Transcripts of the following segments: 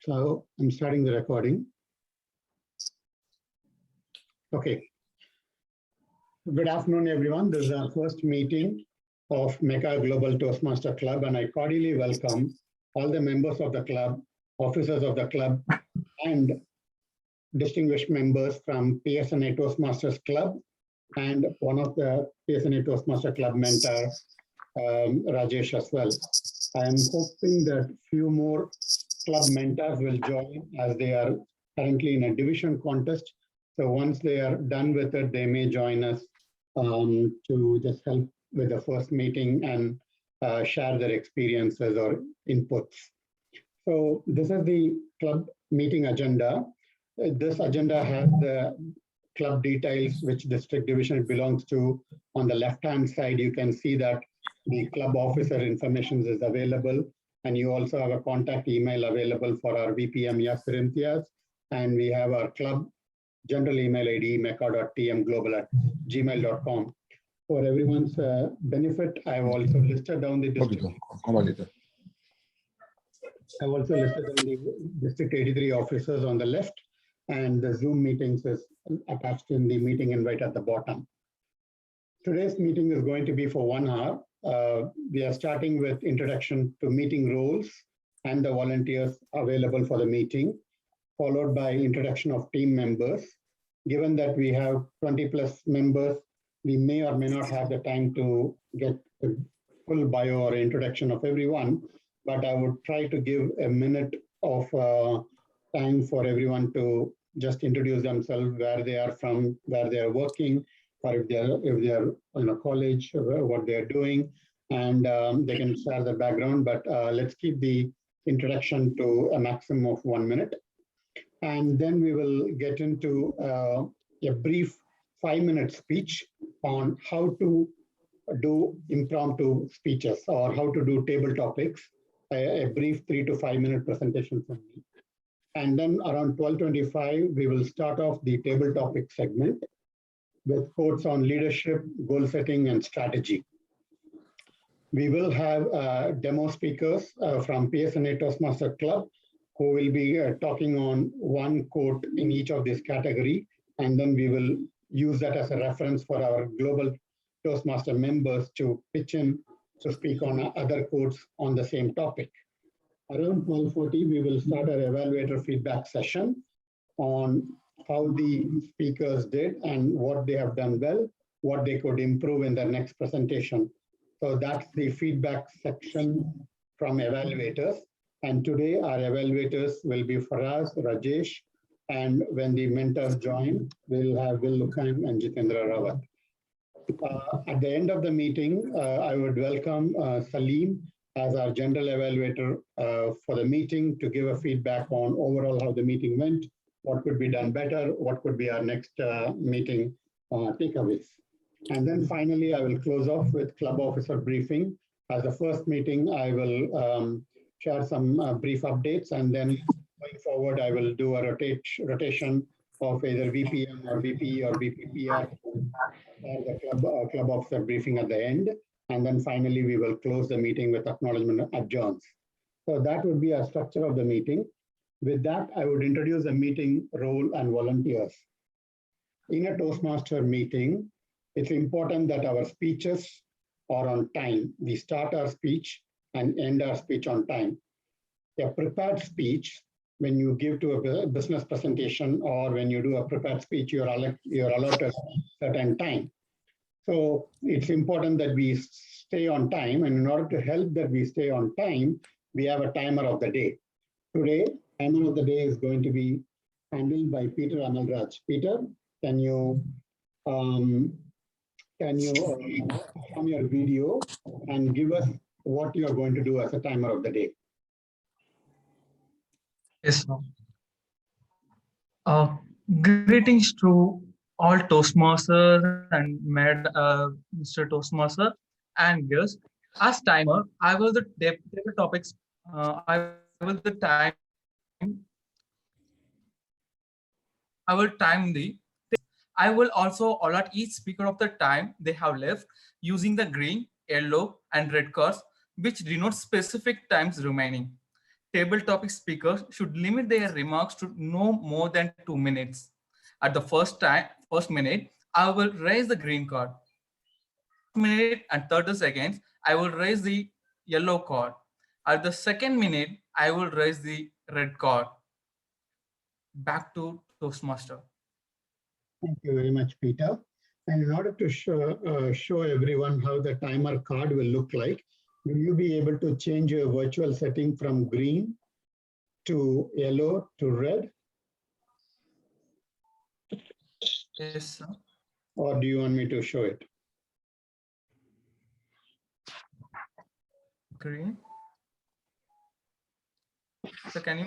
So I'm starting the recording. Okay. Good afternoon, everyone. This is our first meeting of MECA Global Toastmaster Club, and I cordially welcome all the members of the club, officers of the club, and distinguished members from PSNA Toastmasters Club, and one of the PSNA Toastmaster Club mentor, Rajesh as well. I am hoping that few more club mentors will join as they are currently in a division contest. So once they are done with it, they may join us to just help with the first meeting and share their experiences or inputs. So this is the club meeting agenda. This agenda has the club details, which district division it belongs to. On the left-hand side, you can see that the club officer information is available. And you also have a contact email available for our VPM Corinthians. And we have our club general email ID, meca.tmglobal@gmail.com. For everyone's benefit, I've also listed down the district. I've also listed down the district 83 officers on the left, and the Zoom meetings is attached in the meeting invite at the bottom. Today's meeting is going to be for 1 hour. We are starting with introduction to meeting roles and the volunteers available for the meeting, followed by introduction of team members. Given that we have 20+ members, we may or may not have the time to get a full bio or introduction of everyone, but I would try to give a minute of time for everyone to just introduce themselves, where they are from, where they are working, or if they are in a college, what they are doing, and they can share the background. But let's keep the introduction to a maximum of 1 minute. And then we will get into a brief 5-minute speech on how to do impromptu speeches or how to do table topics, a brief 3 to 5 minute presentation from me. And then around 12:25, we will start off the table topic segment with quotes on leadership, goal setting, and strategy. We will have demo speakers from PSNA Toastmaster Club, who will be talking on one quote in each of this category, and then we will use that as a reference for our global Toastmaster members to pitch in to speak on other quotes on the same topic. Around 12:40, we will start our evaluator feedback session on how the speakers did and what they have done well, what they could improve in their next presentation. So that's the feedback section from evaluators. And today our evaluators will be Faraz, Rajesh, and when the mentors join, we'll have Will Lukhan and Jitendra Rawat. At the end of the meeting, I would welcome Salim as our general evaluator for the meeting to give a feedback on overall how the meeting went, what could be done better, what could be our next meeting takeaways. And then finally, I will close off with club officer briefing. As the first meeting, I will share some brief updates, and then going forward, I will do a rotation of either VPM or VPE or VPPR or the club officer briefing at the end. And then finally, we will close the meeting with acknowledgement adjourns. So that would be our structure of the meeting. With that, I would introduce the meeting role and volunteers. In a Toastmaster meeting, it's important that our speeches are on time. We start our speech and end our speech on time. A prepared speech, when you give to a business presentation or when you do a prepared speech, you're allotted a certain time. So it's important that we stay on time, and in order to help that we stay on time, we have a timer of the day. Today, timer of the day is going to be handled by Peter Amalraj. Peter, can you on your video and give us what you are going to do as a timer of the day? Yes. Greetings to all Toastmasters and Mr. Toastmaster and guests. As timer, I will the table topics. I will the time. I will time the. I will also allot each speaker of the time they have left using the green, yellow, and red cards, which denote specific times remaining. table topic speakers should limit their remarks to no more than 2 minutes. At the first minute, I will raise the green card. Minute and 30 seconds, I will raise the yellow card. At the second minute, I will raise the red card. Back to Toastmaster. Thank you very much, Peter. And in order to show everyone how the timer card will look like, will you be able to change your virtual setting from green to yellow to red? Yes, sir. Or do you want me to show it? Green. So can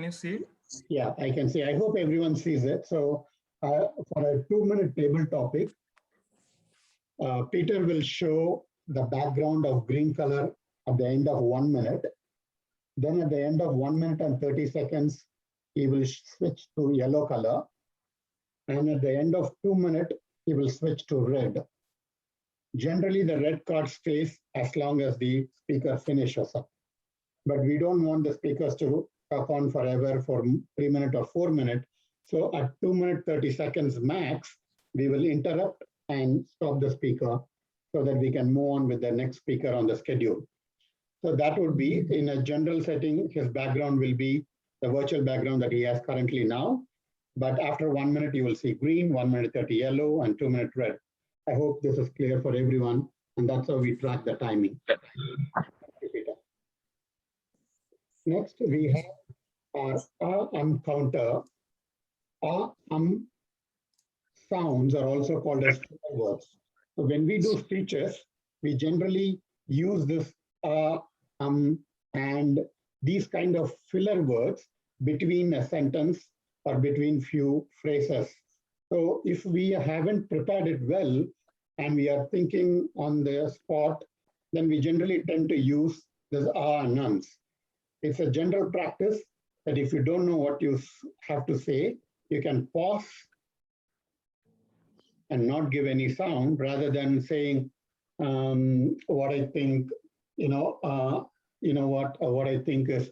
you see it? Yeah, I can see. I hope everyone sees it. So for a 2-minute table topic, Peter will show the background of green color at the end of 1 minute. Then at the end of 1 minute and 30 seconds, he will switch to yellow color. And at the end of 2 minutes, he will switch to red. Generally, the red card stays as long as the speaker finishes up. But we don't want the speakers to talk on forever for 3 minutes or 4 minutes. So at 2 minutes, 30 seconds max, we will interrupt and stop the speaker so that we can move on with the next speaker on the schedule. So that would be in a general setting, his background will be the virtual background that he has currently now. But after 1 minute, you will see green, 1 minute 30 yellow, and 2 minute red. I hope this is clear for everyone, and that's how we track the timing. Next, we have our counter. Sounds are also called as filler words. So when we do speeches, we generally use this and these kind of filler words between a sentence or between few phrases. So if we haven't prepared it well and we are thinking on the spot, then we generally tend to use this and ums. It's a general practice that if you don't know what you have to say, you can pause and not give any sound rather than saying what I think, what I think is,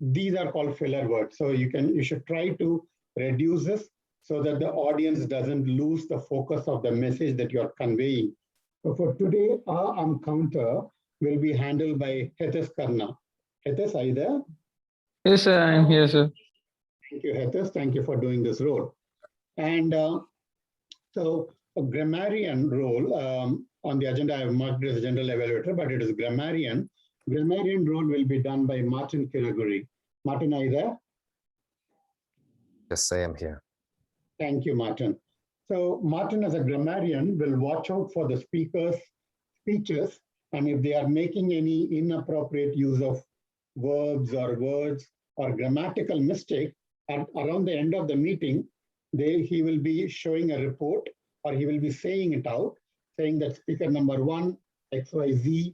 these are called filler words. So you should try to reduce this so that the audience doesn't lose the focus of the message that you're conveying. So for today, our counter will be handled by Hetes Karna. Hetes, are you there? Yes, sir, I'm here, sir. Thank you, Hetes. Thank you for doing this role. And so a grammarian role, on the agenda I have marked it as general evaluator, but it is grammarian. Grammarian role will be done by Martin Kiraguri. Martin, are you there? Yes, I am here. Thank you, Martin. So Martin, as a grammarian, will watch out for the speaker's speeches, and if they are making any inappropriate use of verbs or words or grammatical mistake, and around the end of the meeting, he will be showing a report, or he will be saying it out, saying that speaker number 1, XYZ,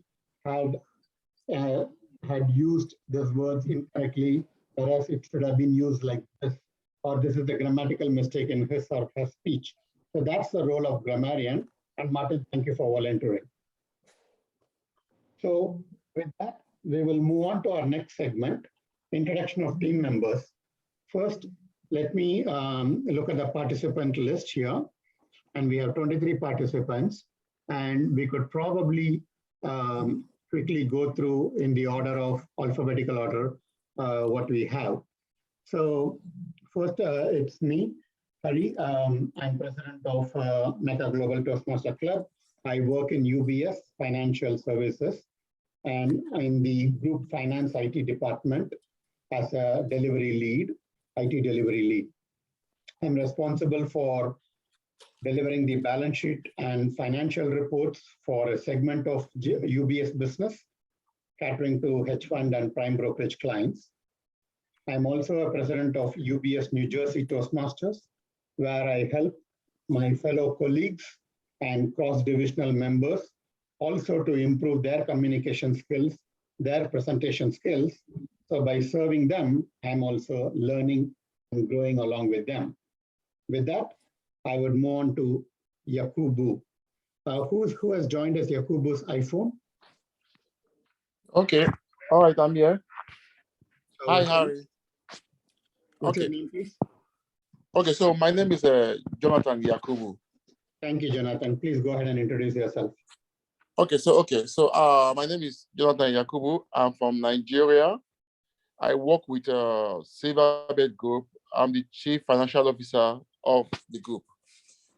had used those words incorrectly, whereas it should have been used like this, or this is the grammatical mistake in his or her speech. So that's the role of grammarian. And Martin, thank you for volunteering. So with that, we will move on to our next segment, introduction of team members. First, let me look at the participant list here. And we have 23 participants. And we could probably quickly go through in the order of alphabetical order what we have. So first, it's me, Hari. I'm president of MECA Global Toastmaster Club. I work in UBS Financial Services and in the group finance IT department as a delivery lead, IT delivery lead. I'm responsible for delivering the balance sheet and financial reports for a segment of UBS business, catering to hedge fund and prime brokerage clients. I'm also a president of UBS New Jersey Toastmasters, where I help my fellow colleagues and cross-divisional members also to improve their communication skills, their presentation skills. So by serving them, I'm also learning and growing along with them. With that, I would move on to Yakubu. Who has joined as Yakubu's iPhone? Okay. All right, I'm here. So Hi, what's your- Harry. What's your Okay. name, please? Okay, so my name is Jonathan Yakubu. Thank you, Jonathan. Please go ahead and introduce yourself. Okay, so my name is Jonathan Yakubu. I'm from Nigeria. I work with Silverbed Group. I'm the Chief Financial Officer of the group.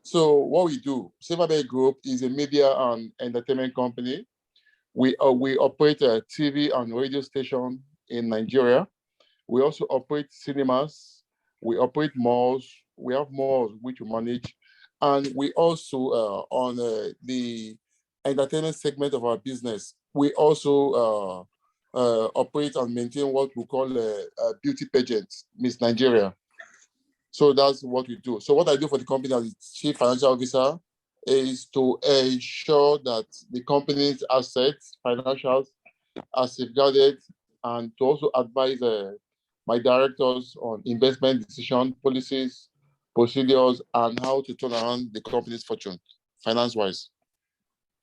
So what we do, Silverbed Group is a media and entertainment company. We operate a TV and radio station in Nigeria. We also operate cinemas. We operate malls. We have malls which we manage. And we also, on the entertainment segment of our business, we also operate and maintain what we call a beauty pageant, Miss Nigeria. So that's what we do. So what I do for the company as the Chief Financial Officer is to ensure that the company's assets, financials, are safeguarded, and to also advise my directors on investment decision, policies, procedures, and how to turn around the company's fortune, finance-wise.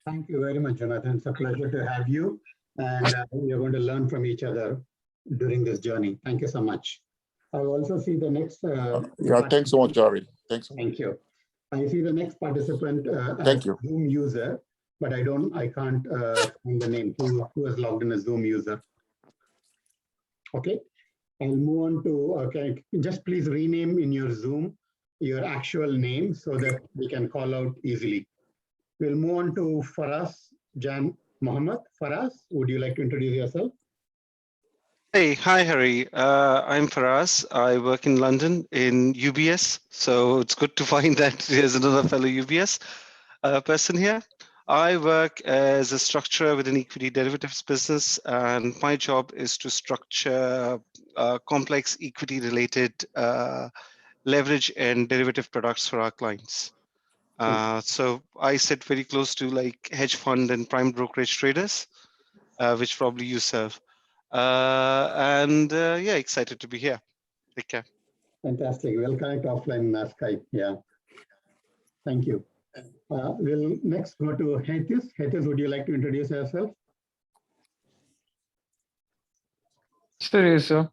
Thank you very much, Jonathan. It's a pleasure to have you. And we are going to learn from each other during this journey. Thank you so much. I also see the next. Yeah, thanks so much, Jerry. Thanks. Thank you. I see the next participant Thank you. Zoom user, but I can't find the name. Who has logged in as Zoom user? Okay, I'll move on to, okay, just please rename in your Zoom your actual name so that we can call out easily. We'll move on to Faraz Jan Mohammed. Faraz, would you like to introduce yourself? Hey, hi, Harry. I'm Faraz. I work in London in UBS. So it's good to find that there's another fellow UBS person here. I work as a structurer within equity derivatives business, and my job is to structure complex equity related leverage and derivative products for our clients. So I sit very close to like hedge fund and prime brokerage traders, which probably you serve. Yeah, excited to be here. Take care. Fantastic. We'll connect offline Skype. Yeah. Thank you. We'll next go to Hethis. Hethis, would you like to introduce yourself? Sure, yes, sir.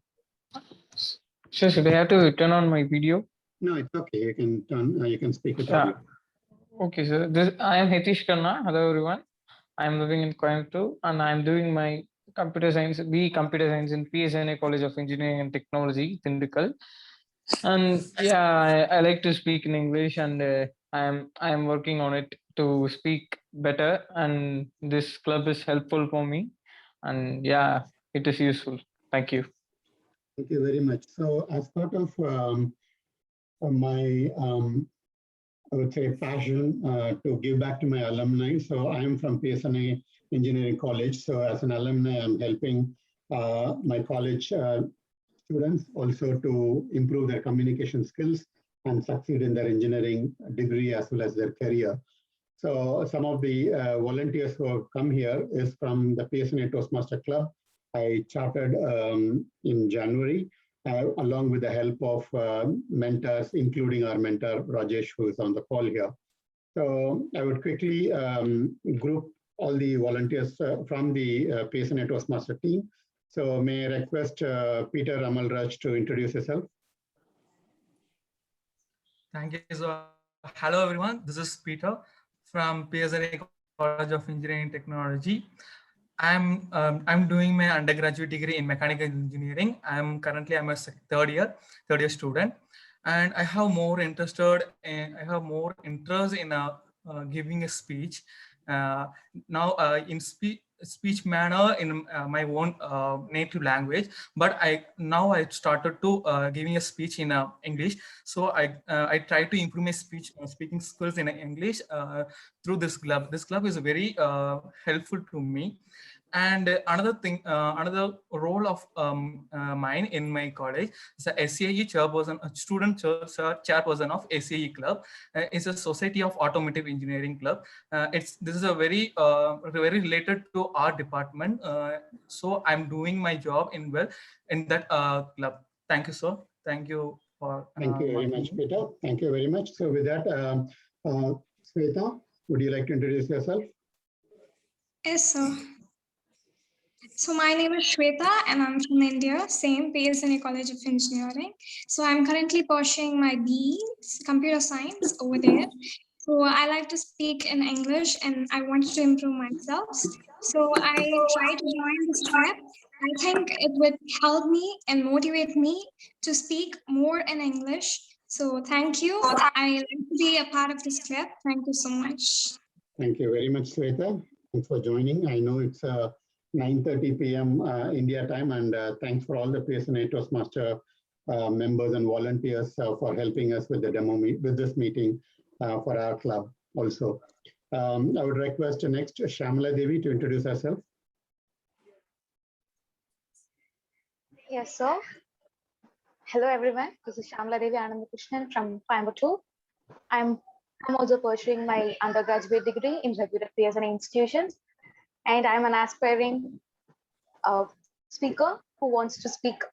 Sure, should I have to turn on my video? No, it's okay. You can turn. You can speak with Yeah. audio. Okay, sir. I am Hetish Khanna. Hello, everyone. I am living in Coimbatore, and I am doing my computer science in PSNA College of Engineering and Technology, Tindukal. And yeah, I like to speak in English, and I am working on it to speak better. And this club is helpful for me, and yeah, it is useful. Thank you. Thank you very much. So as part of my, I would say, passion to give back to my alumni. So I am from PSNA Engineering College. So as an alumni, I'm helping my college students also to improve their communication skills and succeed in their engineering degree as well as their career. So some of the volunteers who have come here is from the PSNA Toastmaster Club. I chartered in January, along with the help of mentors, including our mentor, Rajesh, who is on the call here. So I would quickly group all the volunteers from the PSNA Toastmaster team. So may I request Peter Amalraj to introduce yourself? Thank you. So, hello everyone. This is Peter from PSNA College of Engineering and Technology. I'm doing my undergraduate degree in mechanical engineering. I'm a third year student, and I have more interest in giving a speech. Now in speech manner in my own native language, but I started to giving a speech in English. So I try to improve my speaking skills in English through this club. This club is very helpful to me. And another role of mine in my college is a SAE chairperson, a student chairperson of SAE club. It's a Society of Automotive Engineering Club. This is a very related to our department. So I'm doing my job in that club. Thank you, sir. Thank you for. Thank you very much, Peter. Thank you very much. So with that, Sweta, would you like to introduce yourself? Yes, sir. So my name is Shweta and I'm from India, same PSNA College of Engineering. So I'm currently pursuing my BE, Computer Science over there. So I like to speak in English and I wanted to improve myself. So I tried to join this club. I think it would help me and motivate me to speak more in English. So thank you. I like to be a part of this club. Thank you so much. Thank you very much, Sweta. Thanks for joining. I know it's 9:30 p.m. India time, and thanks for all the PSNA Toastmaster members and volunteers for helping us with the with this meeting for our club also. I would request next Shamala Devi to introduce herself. Yes, sir. Hello, everyone. This is Shamala Devi Anandakrishnan from Coimbatore. I'm also pursuing my undergraduate degree in reputed PSNA institutions, and I'm an aspiring speaker who wants to speak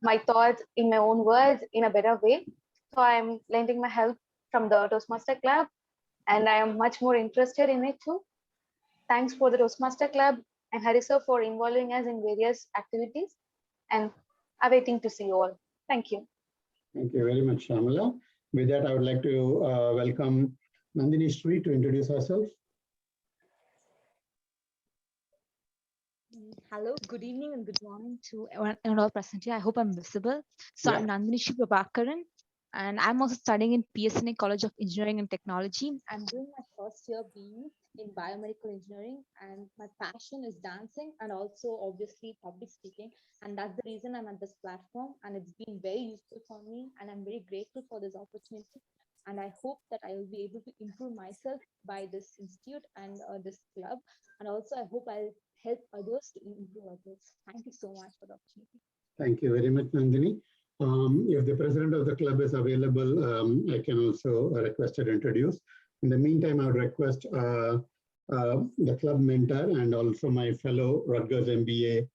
my thoughts in my own words in a better way. So I'm lending my help from the Toastmaster Club, and I am much more interested in it too. Thanks for the Toastmaster Club and Hari sir for involving us in various activities, and awaiting to see you all. Thank you. Thank you very much, Shamala. With that, I would like to welcome Nandini Sri to introduce herself. Hello, good evening and good morning to everyone and all present here. I hope I'm visible. So I'm Nandini Sri Prabhakaran, and I'm also studying in PSNA College of Engineering and Technology. I'm doing my first year BE in biomedical engineering, and my passion is dancing and also obviously public speaking. And that's the reason I'm at this platform, and it's been very useful for me, and I'm very grateful for this opportunity. And I hope that I will be able to improve myself by this institute and this club. And also I hope I'll help others to improve others. Thank you so much for the opportunity. Thank you very much, Nandini. If the president of the club is available, I can also request her to introduce. In the meantime, I would request the club mentor and also my fellow Rutgers MBA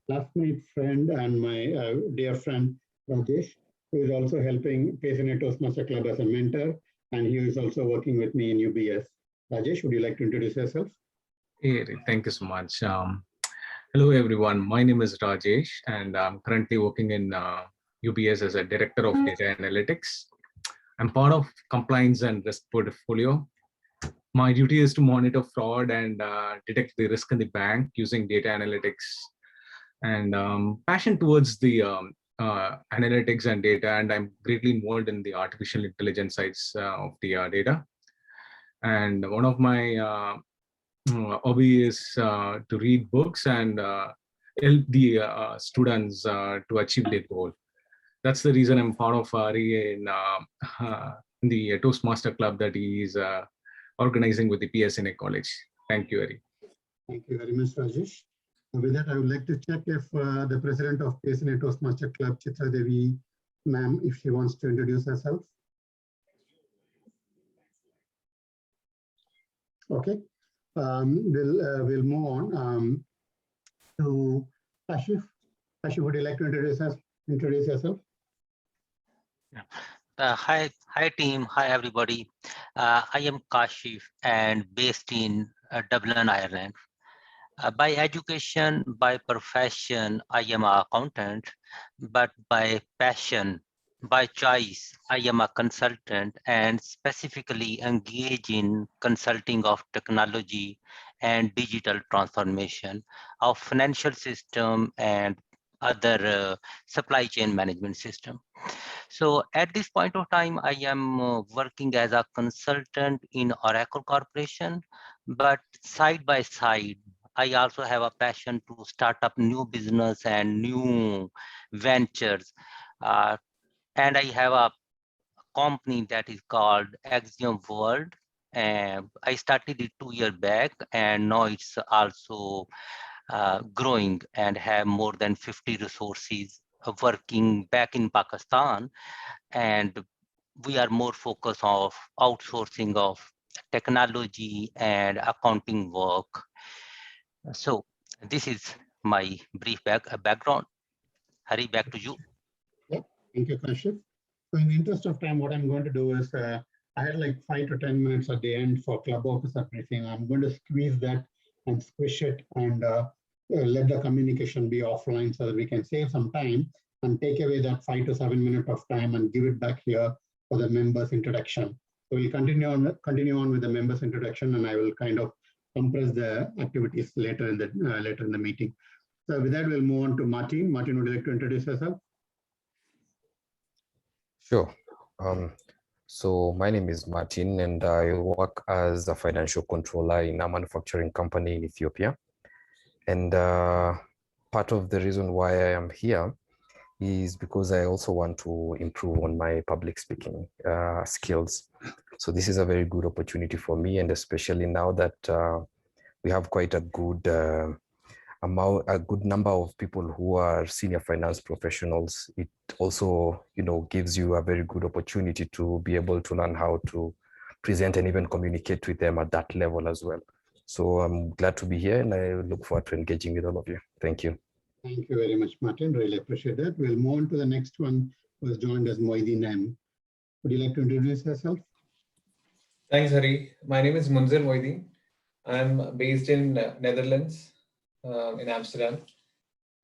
classmate, friend, and my dear friend, Rajesh, who is also helping PSNA Toastmaster Club as a mentor, and he is also working with me in UBS. Rajesh, would you like to introduce yourself? Hey, thank you so much. Hello, everyone. My name is Rajesh, and I'm currently working in UBS as a Director of Data Analytics. I'm part of compliance and risk portfolio. My duty is to monitor fraud and detect the risk in the bank using data analytics, and passion towards the analytics and data, and I'm greatly involved in the artificial intelligence sides of the data. And one of my hobby is to read books and help the students to achieve their goal. That's the reason I'm part of Ari in the Toastmaster Club that he is organizing with the PSNA College. Thank you, Ari. Thank you very much, Rajesh. With that, I would like to check if the president of PSNA Toastmaster Club, Chitra Devi, ma'am, if she wants to introduce herself. Okay. We'll move on to Kashif. Kashif, would you like to introduce yourself? Hi team, hi everybody. I am Kashif and based in Dublin, Ireland. By education, by profession, I am an accountant, but by passion, by choice, I am a consultant and specifically engage in consulting of technology and digital transformation of financial system and other supply chain management system. So at this point of time, I am working as a consultant in Oracle Corporation, but side by side, I also have a passion to start up new business and new ventures. And I have a company that is called Axiom World. And I started it 2 years back, and now it's also growing and have more than 50 resources working back in Pakistan. And we are more focused on outsourcing of technology and accounting work. So this is my brief background. Hari, back to you. Yeah, thank you, Kashif. So in the interest of time, what I'm going to do is I had like 5 to 10 minutes at the end for club officer briefing. I'm going to squeeze that and squish it and let the communication be offline so that we can save some time and take away that 5 to 7 minutes of time and give it back here for the members introduction. So we'll continue on with the members introduction, and I will kind of compress the activities later in the meeting. So with that, we'll move on to Martin. Martin, would you like to introduce yourself? Sure. So my name is Martin, and I work as a financial controller in a manufacturing company in Ethiopia. And part of the reason why I am here is because I also want to improve on my public speaking skills. So this is a very good opportunity for me, and especially now that we have quite a good number of people who are senior finance professionals. It also, gives you a very good opportunity to be able to learn how to present and even communicate with them at that level as well. So I'm glad to be here, and I look forward to engaging with all of you. Thank you. Thank you very much, Martin. Really appreciate that. We'll move on to the next one, who has joined as Moideen M. Would you like to introduce yourself? Thanks, Hari. My name is Munzir Moideen. I'm based in Netherlands, in Amsterdam.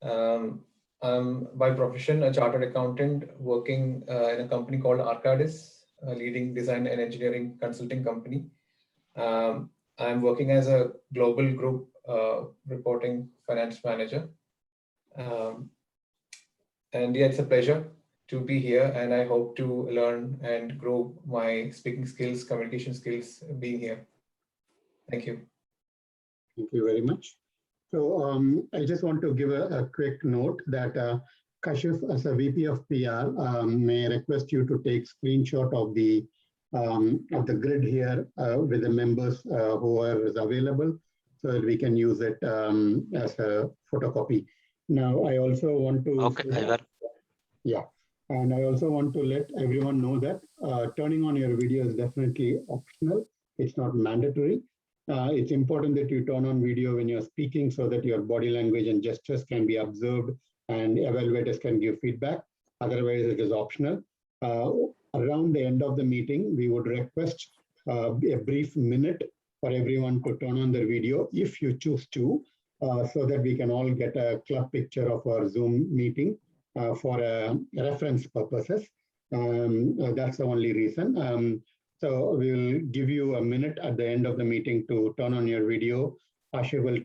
I'm by profession a chartered accountant working in a company called Arcadis, a leading design and engineering consulting company. I'm working as a global group reporting finance manager. And yeah, it's a pleasure to be here, and I hope to learn and grow my speaking skills, communication skills being here. Thank you. Thank you very much. So I just want to give a quick note that Kashif, as a VP of PR, may request you to take screenshot of the grid here with the members who are available, so that we can use it as a photocopy. Now, I also want to... Okay, I will. Yeah, and I also want to let everyone know that turning on your video is definitely optional. It's not mandatory. It's important that you turn on video when you're speaking so that your body language and gestures can be observed and evaluators can give feedback. Otherwise, it is optional. Around the end of the meeting, we would request a brief minute for everyone to turn on their video if you choose to, so that we can all get a club picture of our Zoom meeting for reference purposes. That's the only reason. So we'll give you a minute at the end of the meeting to turn on your video. Asha will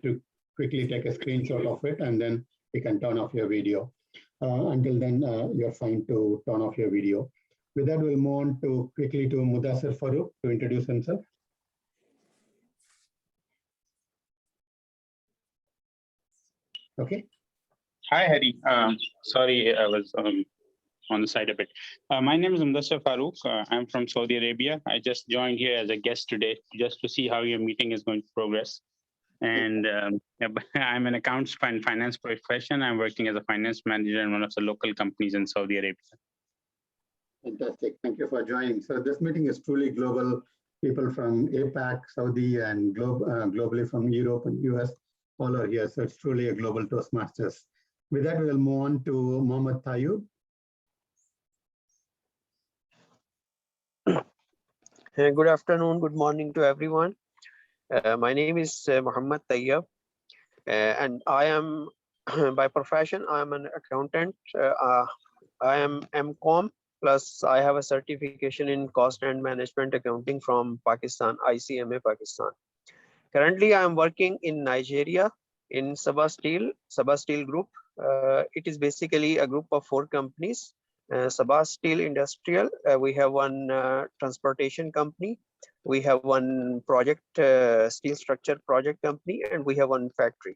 quickly take a screenshot of it, and then we can turn off your video. Until then, you're fine to turn off your video. With that, we'll move on quickly to Mudassir Farooq to introduce himself. Okay. Hi, Hari. Sorry, I was on the side a bit. My name is Mudassir Farooq. I'm from Saudi Arabia. I just joined here as a guest today just to see how your meeting is going to progress. And I'm an accounts and finance profession. I'm working as a finance manager in one of the local companies in Saudi Arabia. Fantastic. Thank you for joining. So this meeting is truly global. People from APAC, Saudi, and globally from Europe and US, all are here. So it's truly a global Toastmasters. With that, we'll move on to Mohammed Tayyub. Good afternoon, good morning to everyone. My name is Muhammad Tayyab, and I am by profession, I am an accountant. I am MCOM, plus I have a certification in cost and management accounting from Pakistan, ICMA Pakistan. Currently, I am working in Nigeria in Sabah Steel Group. It is basically a group of 4 companies. Sabah Steel Industrial, we have one transportation company, we have one project steel structure project company, and we have one factory.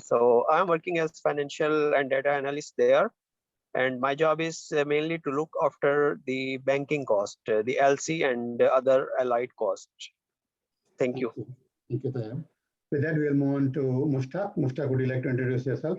So I'm working as financial and data analyst there, and my job is mainly to look after the banking cost, the LC and other allied costs. Thank you. Thank you, Tayyab. With that, we'll move on to Mushtaq. Mushtaq, would you like to introduce yourself?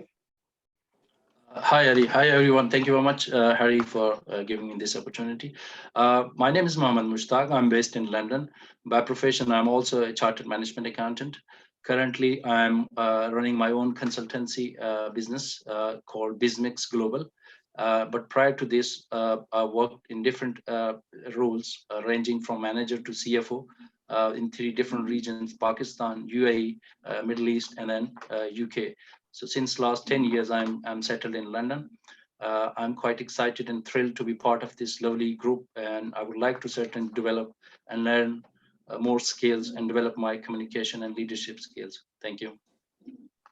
Hi, Hari. Hi, everyone. Thank you very much, Hari, for giving me this opportunity. My name is Mohammed Mushtaq. I'm based in London. By profession, I'm also a chartered management accountant. Currently, I'm running my own consultancy business called BizMix Global. But prior to this, I worked in different roles, ranging from manager to CFO. in 3 different regions: Pakistan, UAE, Middle East, and then UK. So since last 10 years, I'm settled in London. I'm quite excited and thrilled to be part of this lovely group, and I would like to certainly develop and learn more skills and develop my communication and leadership skills. Thank you.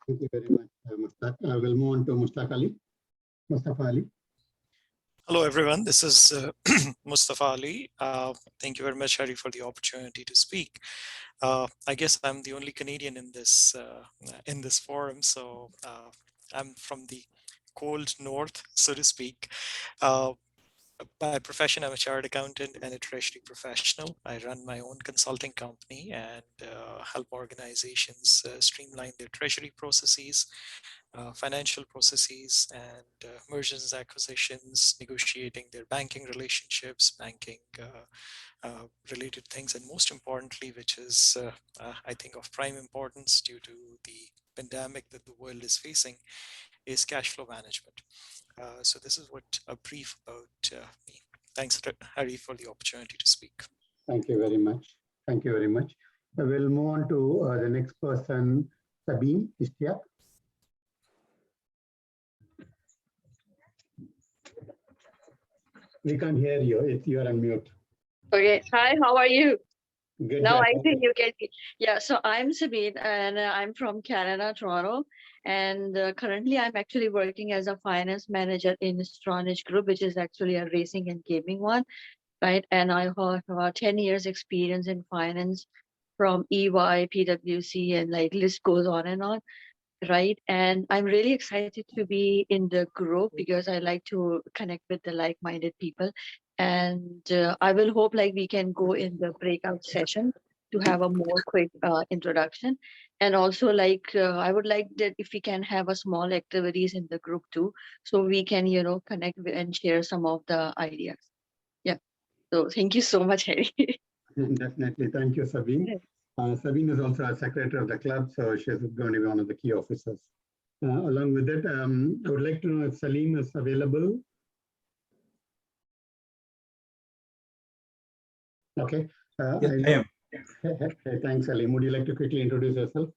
Thank you very much, Mustaq. I will move on to Mustafa Ali. Hello, everyone. This is Mustafa Ali. Thank you very much, Harry, for the opportunity to speak. I guess I'm the only Canadian in this forum, so I'm from the cold north, so to speak. By profession, I'm a chartered accountant and a treasury professional. I run my own consulting company and help organizations streamline their treasury processes, financial processes, and mergers and acquisitions, negotiating their banking relationships, banking related things, and most importantly, which is I think of prime importance due to the pandemic that the world is facing, is cash flow management. So this is what a brief about me. Thanks, Harry, for the opportunity to speak. Thank you very much. Thank you very much. We'll move on to the next person, Sabine Ishtiaq. We can't hear you. You're on mute. Okay. Hi, how are you? Good. Now I think you get me. Yeah, so I'm Sabine and I'm from Canada, Toronto. And currently I'm actually working as a finance manager in Stronach Group, which is actually a racing and gaming one, right? And I have about 10 years experience in finance from EY, PwC, and like list goes on and on, right? And I'm really excited to be in the group because I like to connect with the like-minded people. And I will hope like we can go in the breakout session to have a more quick introduction. And also like I would like that if we can have a small activities in the group too, so we can, you know, connect and share some of the ideas. Yeah. So thank you so much, Harry. Definitely. Thank you, Sabine. Sabine is also a secretary of the club, so she's going to be one of the key officers. Along with it, I would like to know if Salim is available. Okay. Yes, I am. Hey, thanks, Salim. Would you like to quickly introduce yourself?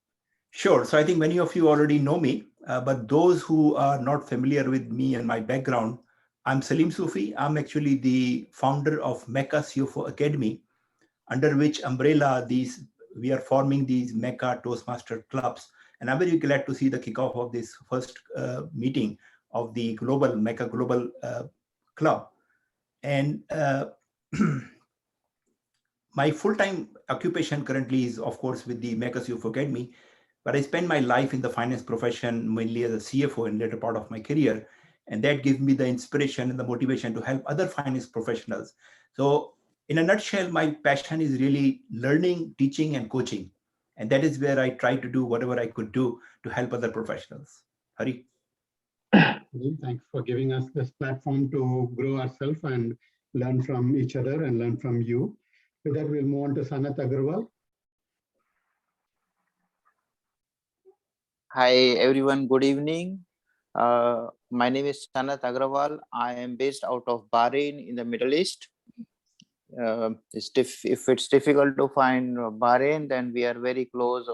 Sure. So I think many of you already know me, but those who are not familiar with me and my background, I'm Salim Sufi. I'm actually the founder of MECA CFO Academy, under which umbrella we are forming these MECA Toastmaster clubs. And I'm very glad to see the kickoff of this first meeting of the global MECA Global Club. And my full-time occupation currently is, of course, with the MECA CFO Academy, but I spend my life in the finance profession, mainly as a CFO in later part of my career. And that gives me the inspiration and the motivation to help other finance professionals. So in a nutshell, my passion is really learning, teaching, and coaching. And that is where I try to do whatever I could do to help other professionals. Hari. Thanks for giving us this platform to grow ourselves and learn from each other and learn from you. With that, we'll move on to Sanat Agarwal. Hi, everyone. Good evening. My name is Sanat Agrawal. I am based out of Bahrain in the Middle East. If it's difficult to find Bahrain, then we are very close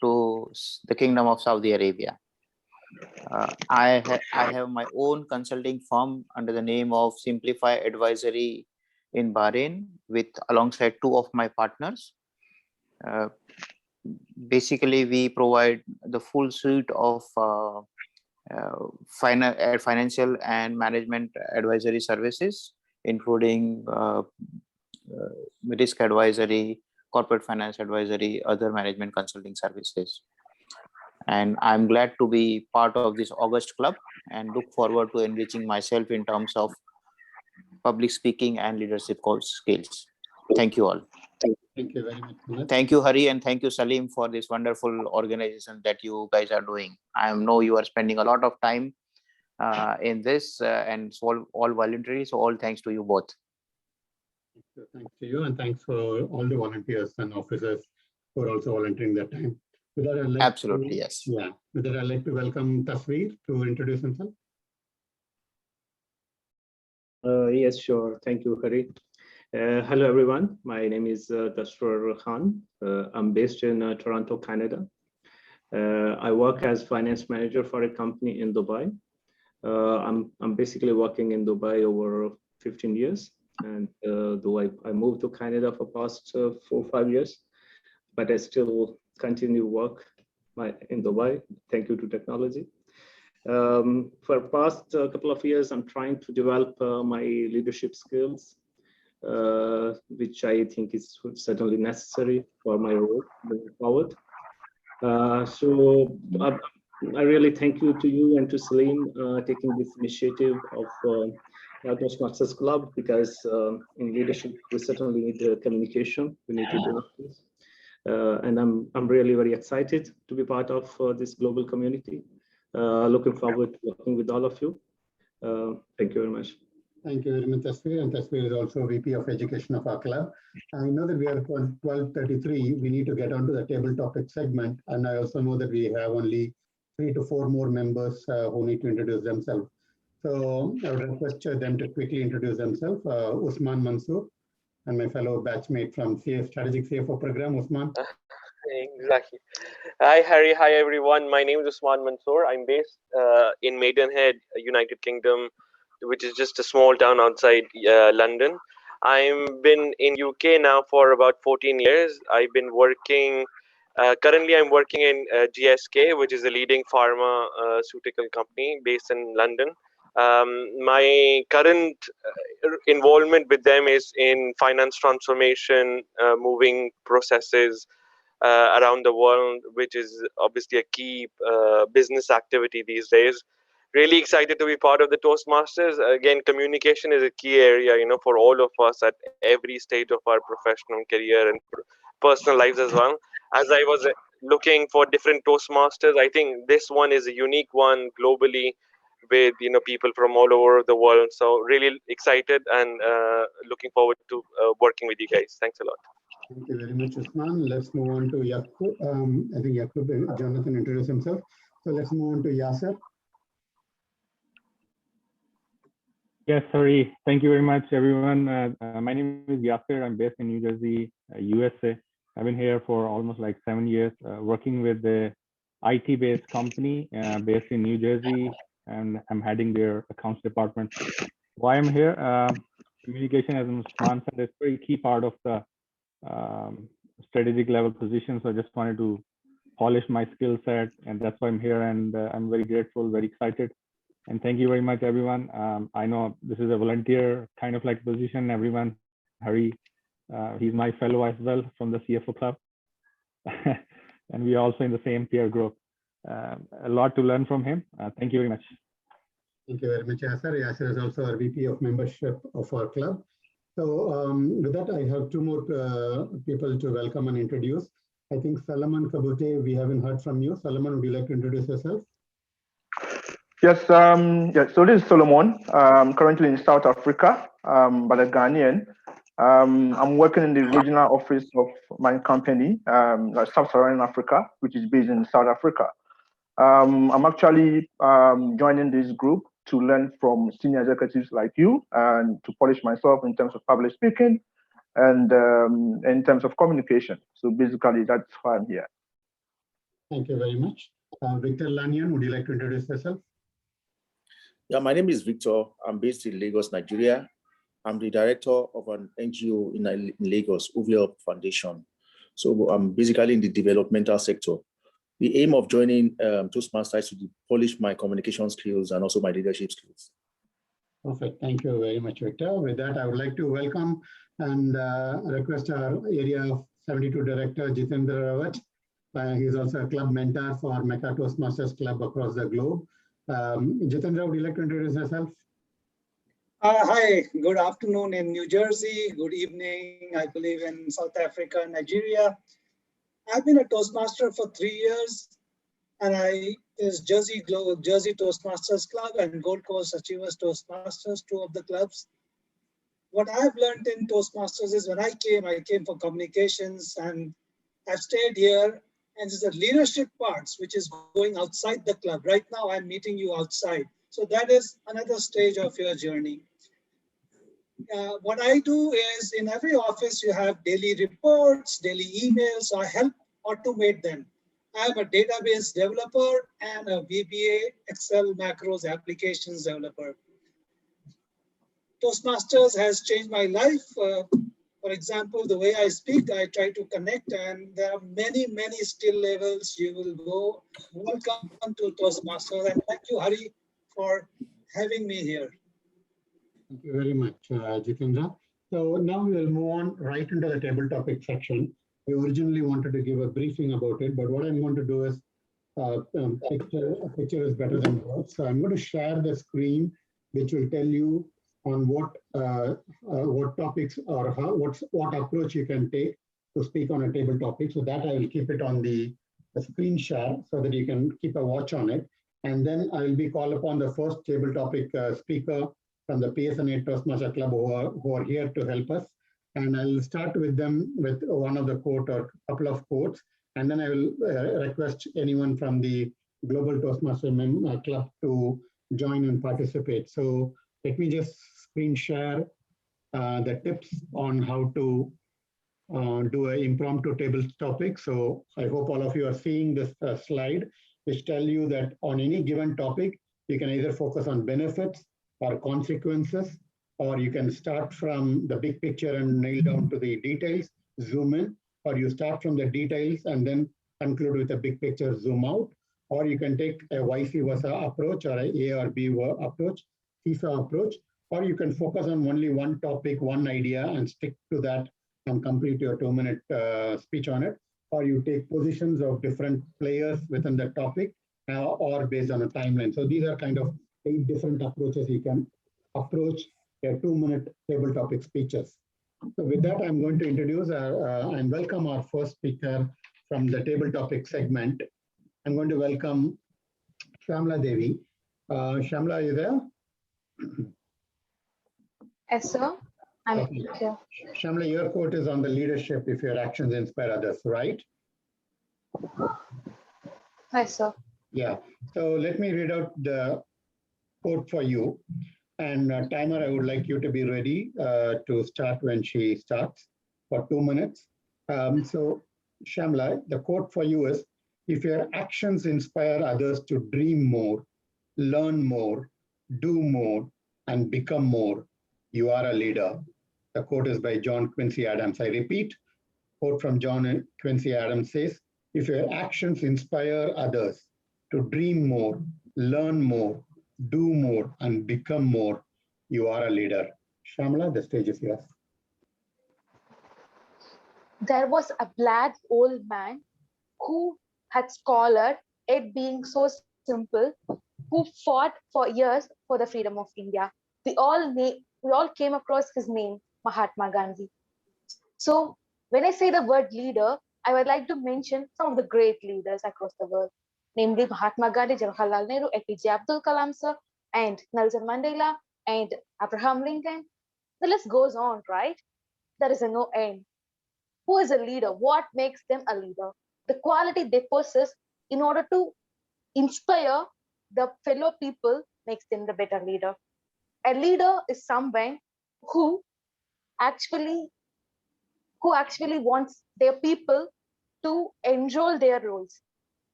to the Kingdom of Saudi Arabia. I have my own consulting firm under the name of Simplify Advisory in Bahrain, alongside 2 of my partners. Basically, we provide the full suite of financial and management advisory services, including risk advisory, corporate finance advisory, other management consulting services. And I'm glad to be part of this August club and look forward to enriching myself in terms of public speaking and leadership skills. Thank you all. Thank you very much. Thank you, Hari, and thank you, Salim, for this wonderful organization that you guys are doing. I know you are spending a lot of time in this and it's all voluntary. So all thanks to you both. Thanks to you, and thanks for all the volunteers and officers who are also volunteering their time. With that, Absolutely, yes. Yeah. With that, I'd like to welcome Tasveer to introduce himself. Yes, sure. Thank you, Hari. Hello, everyone. My name is Dastur Khan. I'm based in Toronto, Canada. I work as finance manager for a company in Dubai. I'm basically working in Dubai over 15 years, and though I moved to Canada for past 4 or 5 years, but I still continue work in Dubai. Thank you to technology. For past couple of years, I'm trying to develop my leadership skills, which I think is certainly necessary for my role moving forward. So I really thank you to you and to Salim taking this initiative of Toastmasters Club, because in leadership we certainly need communication. We need to do this, and I'm really very excited to be part of this global community. Looking forward to working with all of you. Thank you very much. Thank you very much, Tasveer. And Tasveer is also VP of Education of our club. I know that we are at 12:33. We need to get onto the table topic segment. And I also know that we have only 3 to 4 more members who need to introduce themselves. So I would request them to quickly introduce themselves. Usman Mansoor and my fellow batchmate from Strategic CFO program, Usman. Exactly. Hi, Harry. Hi, everyone. My name is Usman Mansoor. I'm based in Maidenhead, United Kingdom, which is just a small town outside London. I've been in UK now for about 14 years. I've been working, currently I'm working in GSK, which is a leading pharmaceutical company based in London. My current involvement with them is in finance transformation, moving processes around the world, which is obviously a key business activity these days. Really excited to be part of the Toastmasters. Again, communication is a key area, for all of us at every stage of our professional career and personal lives as well. As I was looking for different Toastmasters, I think this one is a unique one globally, with people from all over the world. So really excited and looking forward to working with you guys. Thanks a lot. Thank you very much, Usman. Let's move on to Yaqub. I think Yaqub, Jonathan introduced himself. So let's move on to Yasser. Yes, sorry. Thank you very much, everyone. My name is Yasser. I'm based in New Jersey, USA. I've been here for almost like 7 years, working with the IT-based company based in New Jersey, and I'm heading their accounts department. Why I'm here? Communication, as Usman said, is a very key part of the strategic level position. So I just wanted to polish my skill set, and that's why I'm here. And I'm very grateful, very excited. And thank you very much, everyone. I know this is a volunteer kind of like position. Everyone, Harry, he's my fellow as well from the CFO club. And we are also in the same peer group. A lot to learn from him. Thank you very much. Thank you very much, Yasser. Yasser is also our VP of membership of our club. So with that, I have 2 more people to welcome and introduce. I think Salman Kabute, we haven't heard from you. Salman, would you like to introduce yourself? Yes, so this is Solomon. I'm currently in South Africa, but a Ghanaian. I'm working in the regional office of my company, Sub-Saharan Africa, which is based in South Africa. I'm actually joining this group to learn from senior executives like you and to polish myself in terms of public speaking and in terms of communication. So basically, that's why I'm here. Thank you very much. Victor Lanyan, would you like to introduce yourself? Yeah, my name is Victor. I'm based in Lagos, Nigeria. I'm the director of an NGO in Lagos, Uvle Foundation. So I'm basically in the developmental sector. The aim of joining Toastmasters is to polish my communication skills and also my leadership skills. Perfect. Thank you very much, Victor. With that, I would like to welcome and request our Area 72 Director, Jitendra Rawat. He's also a club mentor for MECA Toastmasters Club across the globe. Jitendra, would you like to introduce yourself? Hi, good afternoon in New Jersey. Good evening, I believe, in South Africa, Nigeria. I've been a Toastmaster for 3 years, and I is Jersey Toastmasters Club and Gold Coast Achievers Toastmasters, 2 of the clubs. What I've learned in Toastmasters is when I came for communications, and I've stayed here. And there's the leadership parts, which is going outside the club. Right now, I'm meeting you outside. So that is another stage of your journey. what I do is in every office, you have daily reports, daily emails. I help automate them. I'm a database developer and a VBA Excel macros applications developer. Toastmasters has changed my life. For example, the way I speak, I try to connect, and there are many, many skill levels you will go. Welcome to Toastmasters, and thank you, Hari, for having me here. Thank you very much, Jitendra. So now we will move on right into the table topic section. I originally wanted to give a briefing about it, but what I'm going to do is a picture is better than words. So I'm going to share the screen, which will tell you on what topics or what approach you can take to speak on a table topic. So that I will keep it on the screen share so that you can keep a watch on it. And then I will be called upon the first table topic speaker from the PSNA Toastmaster Club who are here to help us. And I'll start with them with one of the quote or couple of quotes. And then I will request anyone from the Global Toastmaster Club to join and participate. So let me just screen share the tips on how to do an impromptu table topic. So I hope all of you are seeing this slide, which tell you that on any given topic, you can either focus on benefits or consequences, or you can start from the big picture and nail down to the details, zoom in, or you start from the details and then conclude with a big picture, zoom out, or you can take a vice versa approach or a or B approach, seesaw approach, or you can focus on only one topic, one idea and stick to that and complete your 2-minute speech on it, or you take positions of different players within the topic or based on a timeline. So these are kind of 8 different approaches you can approach a 2-minute table topic speeches. So with that, I'm going to introduce and welcome our first speaker from the table topic segment. I'm going to welcome Shamla Devi. Shamla, are you there? Yes, sir. I'm Okay. here. Shamla, your quote is on the leadership if your actions inspire others, right? Yes, sir. Yeah. So let me read out the quote for you. And timer, I would like you to be ready to start when she starts for 2 minutes. So Shamla, the quote for you is, if your actions inspire others to dream more, learn more, do more, and become more, you are a leader. The quote is by John Quincy Adams. I repeat, quote from John Quincy Adams says, if your actions inspire others to dream more, learn more, do more, and become more, you are a leader. Shamla, the stage is yours. There was a black old man who had scholars, it being so simple, who fought for years for the freedom of India. We all came across his name, Mahatma Gandhi. So when I say the word leader, I would like to mention some of the great leaders across the world, namely Mahatma Gandhi, Jawaharlal Nehru, APJ Abdul Kalam sir, and Nelson Mandela, and Abraham Lincoln. The list goes on, right? There is a no end. Who is a leader? What makes them a leader? The quality they possess in order to inspire the fellow people makes them the better leader. A leader is someone who actually wants their people to enroll their roles.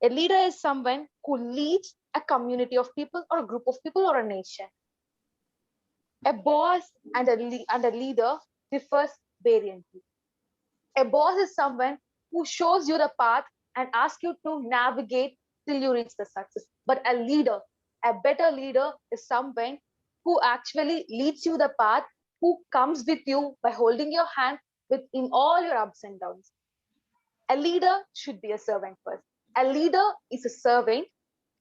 A leader is someone who leads a community of people or a group of people or a nation. A boss and a leader differs variantly. A boss is someone who shows you the path and asks you to navigate till you reach the success. But a leader, a better leader is someone who actually leads you the path, who comes with you by holding your hand in all your ups and downs. A leader should be a servant first. A leader is a servant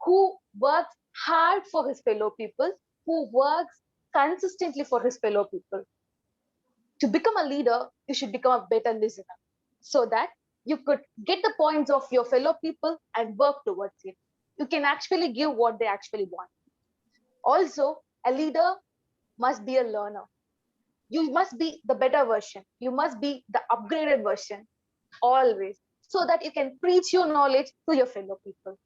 who works hard for his fellow people, who works consistently for his fellow people. To become a leader, you should become a better listener so that you could get the points of your fellow people and work towards it. You can actually give what they actually want. Also, a leader must be a learner. You must be the better version. You must be the upgraded version always, so that you can preach your knowledge to your fellow people.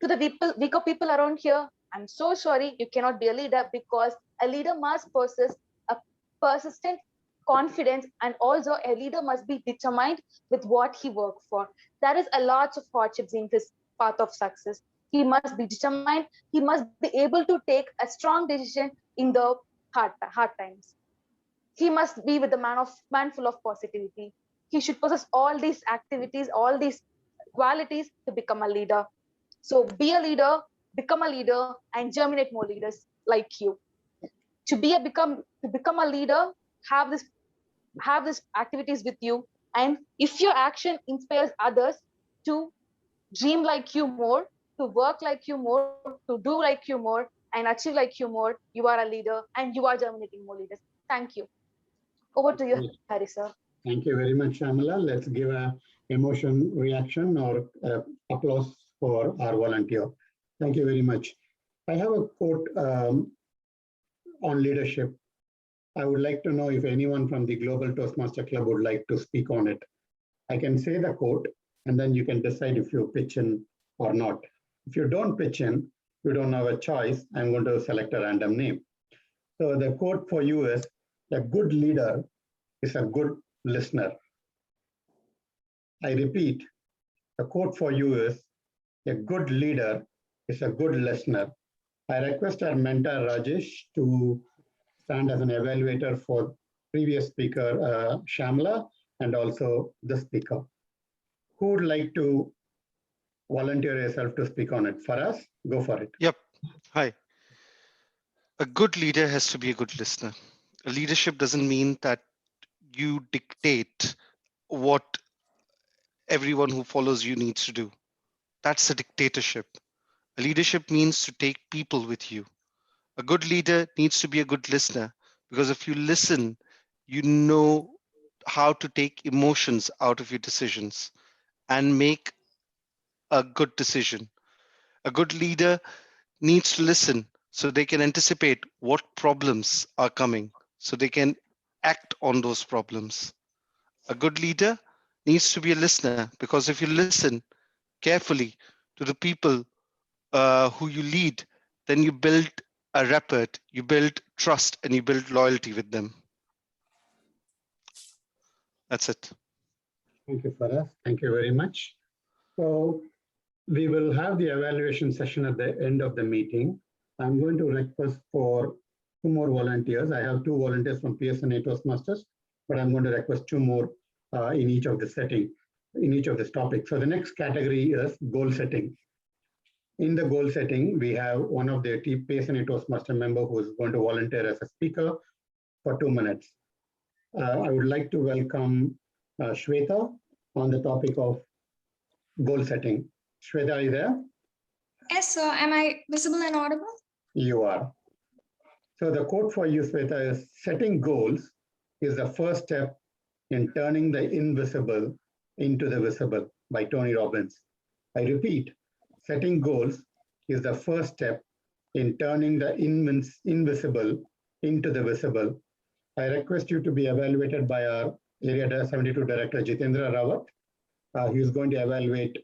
To the weaker people around here, I'm so sorry, you cannot be a leader because a leader must possess a persistent, confident, and also a leader must be determined with what he works for. There is a lot of hardships in this path of success. He must be determined. He must be able to take a strong decision in the hard times. He must be with the man full of positivity. He should possess all these activities, all these qualities to become a leader. So be a leader, become a leader, and germinate more leaders like you. To become a leader, have this activities with you. And if your action inspires others to dream like you more, to work like you more, to do like you more, and achieve like you more, you are a leader and you are germinating more leaders. Thank you. Over to you, Hari sir. Thank you very much, Shamala. Let's give a emotion reaction or applause for our volunteer. Thank you very much. I have a quote on leadership. I would like to know if anyone from the Global Toastmaster Club would like to speak on it. I can say the quote, and then you can decide if you pitch in or not. If you don't pitch in, you don't have a choice. I'm going to select a random name. So the quote for you is, a good leader is a good listener. I repeat, the quote for you is, a good leader is a good listener. I request our mentor Rajesh to stand as an evaluator for previous speaker Shamla and also the speaker. Who would like to volunteer yourself to speak on it? For us, go for it. Yep. Hi. A good leader has to be a good listener. A leadership doesn't mean that you dictate what everyone who follows you needs to do. That's a dictatorship. A leadership means to take people with you. A good leader needs to be a good listener, because if you listen, you know how to take emotions out of your decisions and make a good decision. A good leader needs to listen so they can anticipate what problems are coming, so they can act on those problems. A good leader needs to be a listener, because if you listen carefully to the people who you lead, then you build a rapport, you build trust, and you build loyalty with them. That's it. Thank you, Faraz. Thank you very much. So we will have the evaluation session at the end of the meeting. I'm going to request for 2 more volunteers. I have 2 volunteers from PSNA Toastmasters, but I'm going to request 2 more in each of this topic. So the next category is goal setting. In the goal setting, we have one of the PSNA Toastmaster member who is going to volunteer as a speaker for 2 minutes. I would like to welcome Shweta on the topic of goal setting. Shweta, are you there? Yes, sir. Am I visible and audible? You are. So the quote for you, Shweta, is setting goals is the first step in turning the invisible into the visible by Tony Robbins. I repeat, setting goals is the first step in turning the invisible into the visible. I request you to be evaluated by our Area 72 Director, Jitendra Rawat. He is going to evaluate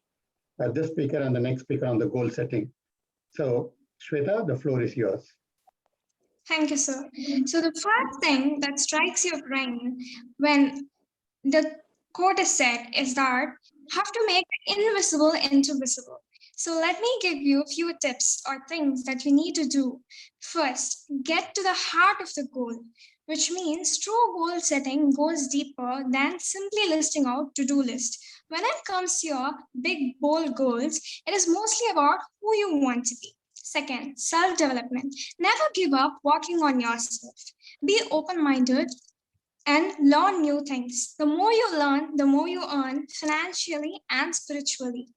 this speaker and the next speaker on the goal setting. So, Shweta, the floor is yours. Thank you, sir. So the first thing that strikes your brain when the quote is said is that have to make the invisible into visible. So let me give you a few tips or things that you need to do. First, get to the heart of the goal, which means true goal setting goes deeper than simply listing out to-do list. When it comes to your big, bold goals, it is mostly about who you want to be. Second, self-development. Never give up working on yourself. Be open-minded and learn new things. The more you learn, the more you earn financially and spiritually.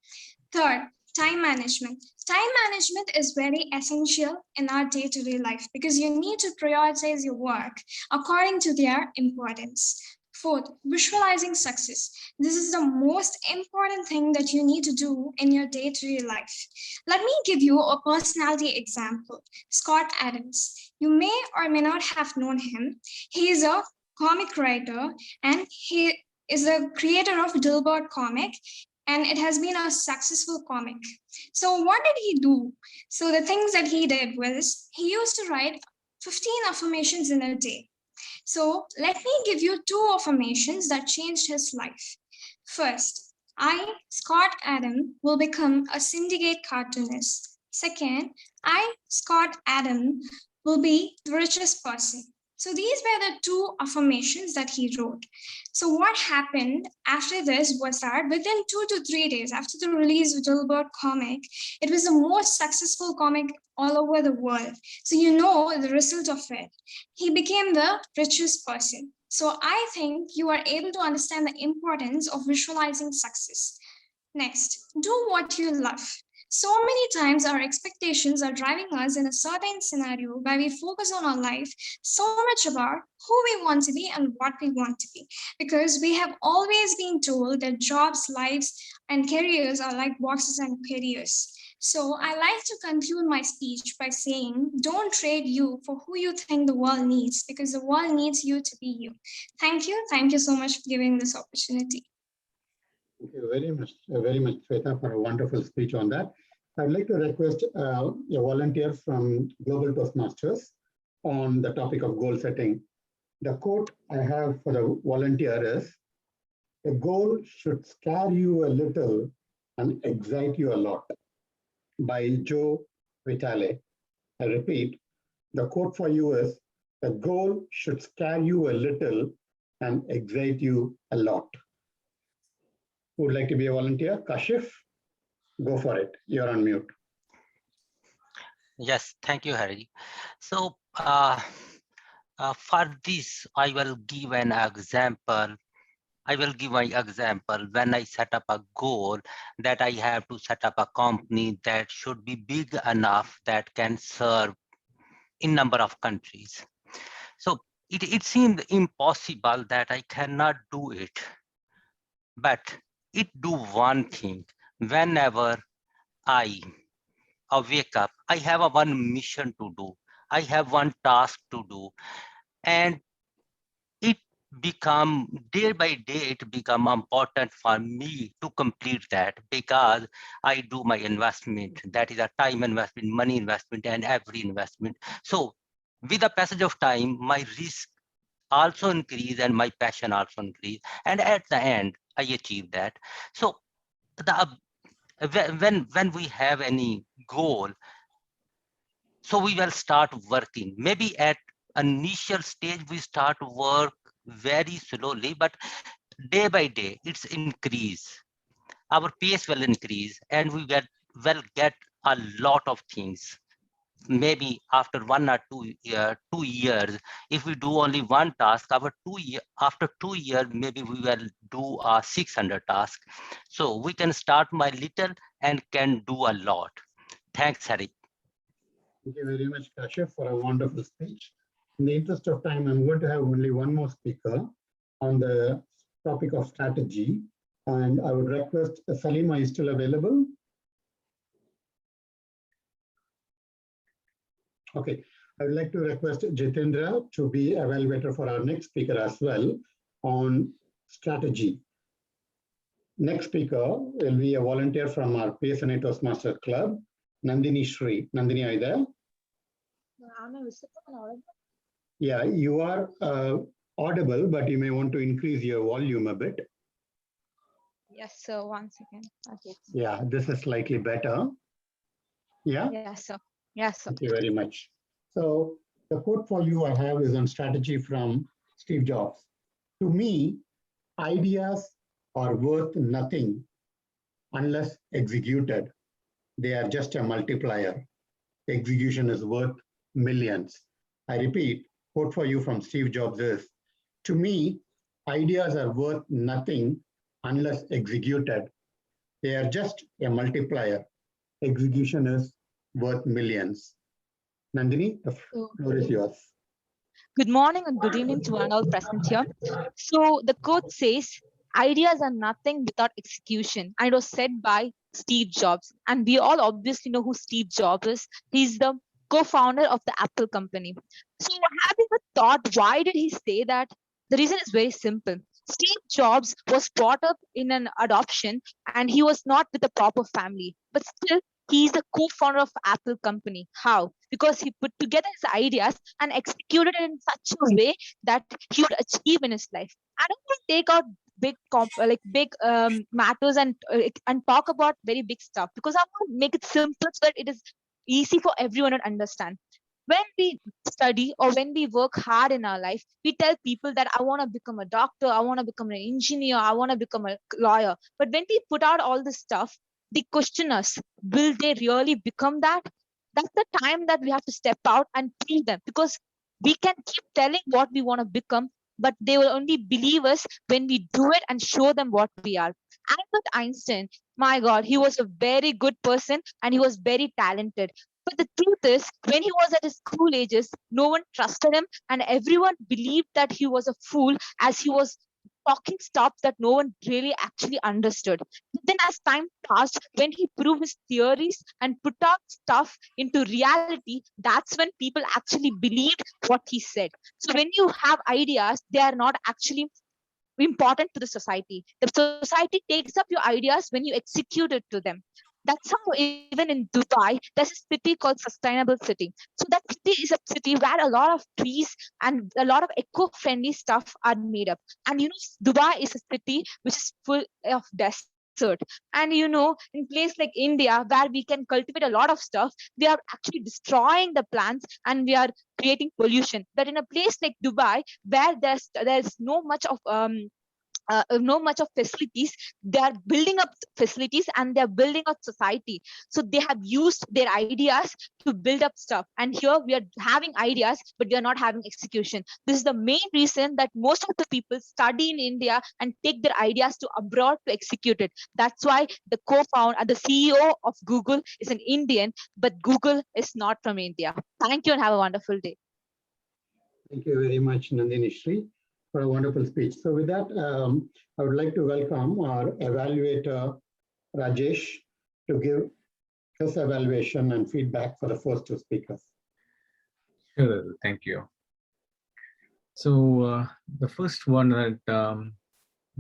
Third, time management. Time management is very essential in our day-to-day life because you need to prioritize your work according to their importance. Fourth, visualizing success. This is the most important thing that you need to do in your day-to-day life. Let me give you a personality example. Scott Adams. You may or may not have known him. He is a comic writer and he is a creator of Dilbert comic, and it has been a successful comic. So what did he do? So the things that he did was he used to write 15 affirmations in a day. So let me give you 2 affirmations that changed his life. First, I, Scott Adam, will become a syndicate cartoonist. Second, I, Scott Adam, will be the richest person. So these were the 2 affirmations that he wrote. So what happened after this was that within 2 to 3 days after the release of Dilbert comic, it was the most successful comic all over the world. So you know the result of it. He became the richest person. So I think you are able to understand the importance of visualizing success. Next, do what you love. So many times our expectations are driving us in a certain scenario where we focus on our life so much about who we want to be and what we want to be. Because we have always been told that jobs, lives, and careers are like boxes and careers. So I like to conclude my speech by saying, don't trade you for who you think the world needs, because the world needs you to be you. Thank you. Thank you so much for giving this opportunity. Thank you very much, Shweta, for a wonderful speech on that. I'd like to request a volunteer from Global Toastmasters on the topic of goal setting. The quote I have for the volunteer is, "A goal should scare you a little and excite you a lot," by Joe Vitale. I repeat, the quote for you is, "A goal should scare you a little and excite you a lot." Who would like to be a volunteer? Kashif, go for it. You're on mute. Yes, thank you, Harry. So for this, I will give an example. I will give my example. When I set up a goal that I have to set up a company that should be big enough that can serve in number of countries. So it seemed impossible that I cannot do it. But it do one thing. Whenever I wake up, I have a one mission to do. I have one task to do. And it become day by day, it become important for me to complete that, because I do my investment. That is a time investment, money investment, and every investment. So with the passage of time, my risk also increase and my passion also increase. And at the end, I achieve that. So when we have any goal, so we will start working. Maybe at initial stage, we start work very slowly, but day by day, it's increase. Our pace will increase, and we will get a lot of things. Maybe after 1 or 2 years, if we do only one task, after 2 years, maybe we will do 600 tasks. So we can start my little and can do a lot. Thanks, Harry. Thank you very much, Kashif, for a wonderful speech. In the interest of time, I'm going to have only one more speaker on the topic of strategy. And I would request, Salima is still available? Okay, I would like to request Jitendra to be evaluator for our next speaker as well on strategy. Next speaker will be a volunteer from our PSNA Toastmaster Club, Nandini Shri. Nandini, are you there? Yeah, you are audible, but you may want to increase your volume a bit. Yes, sir. 1 second. Okay. Yeah, this is slightly better. Yeah? Yes, sir. Yes, sir. Thank you very much. So the quote for you I have is on strategy from Steve Jobs. To me, ideas are worth nothing unless executed. They are just a multiplier. Execution is worth millions. I repeat, quote for you from Steve Jobs is, to me, ideas are worth nothing unless executed. They are just a multiplier. Execution is worth millions. Nandini, the floor is yours. Good morning and good evening to one all present here. So the quote says, ideas are nothing without execution. And it was said by Steve Jobs. And we all obviously know who Steve Jobs is. He's the co-founder of the Apple company. So having a thought, why did he say that? The reason is very simple. Steve Jobs was brought up in an adoption and he was not with a proper family. But still, He's the co-founder of Apple company. How? Because he put together his ideas and executed it in such a way that he would achieve in his life. I don't want to take out big matters and talk about very big stuff, because I want to make it simple so that it is easy for everyone to understand. When we study or when we work hard in our life, we tell people that I want to become a doctor, I want to become an engineer, I want to become a lawyer. But when we put out all this stuff, they question us, will they really become that? That's the time that we have to step out and prove them, because we can keep telling what we want to become, but they will only believe us when we do it and show them what we are. Albert Einstein, my God, he was a very good person and he was very talented. But the truth is, when he was at his school ages, no one trusted him and everyone believed that he was a fool, as he was talking stuff that no one really actually understood. But then as time passed, when he proved his theories and put out stuff into reality, that's when people actually believed what he said. So when you have ideas, they are not actually important to the society. The society takes up your ideas when you execute it to them. That's how even in Dubai, there's a city called Sustainable City. So that city is a city where a lot of trees and a lot of eco-friendly stuff are made up. And Dubai is a city which is full of desert. And in place like India, where we can cultivate a lot of stuff, we are actually destroying the plants and we are creating pollution. But in a place like Dubai, where there's no much of facilities, they are building up facilities and they're building up society. So they have used their ideas to build up stuff, and here we are having ideas but we are not having execution. This is the main reason that most of the people study in India and take their ideas to abroad to execute it. That's why the co-founder, the CEO of Google is an Indian, but Google is not from India. Thank you and have a wonderful day. Thank you very much, Nandini Shri, for a wonderful speech. So with that, I would like to welcome our evaluator, Rajesh, to give his evaluation and feedback for the first two speakers. Sure, thank you. So the first one that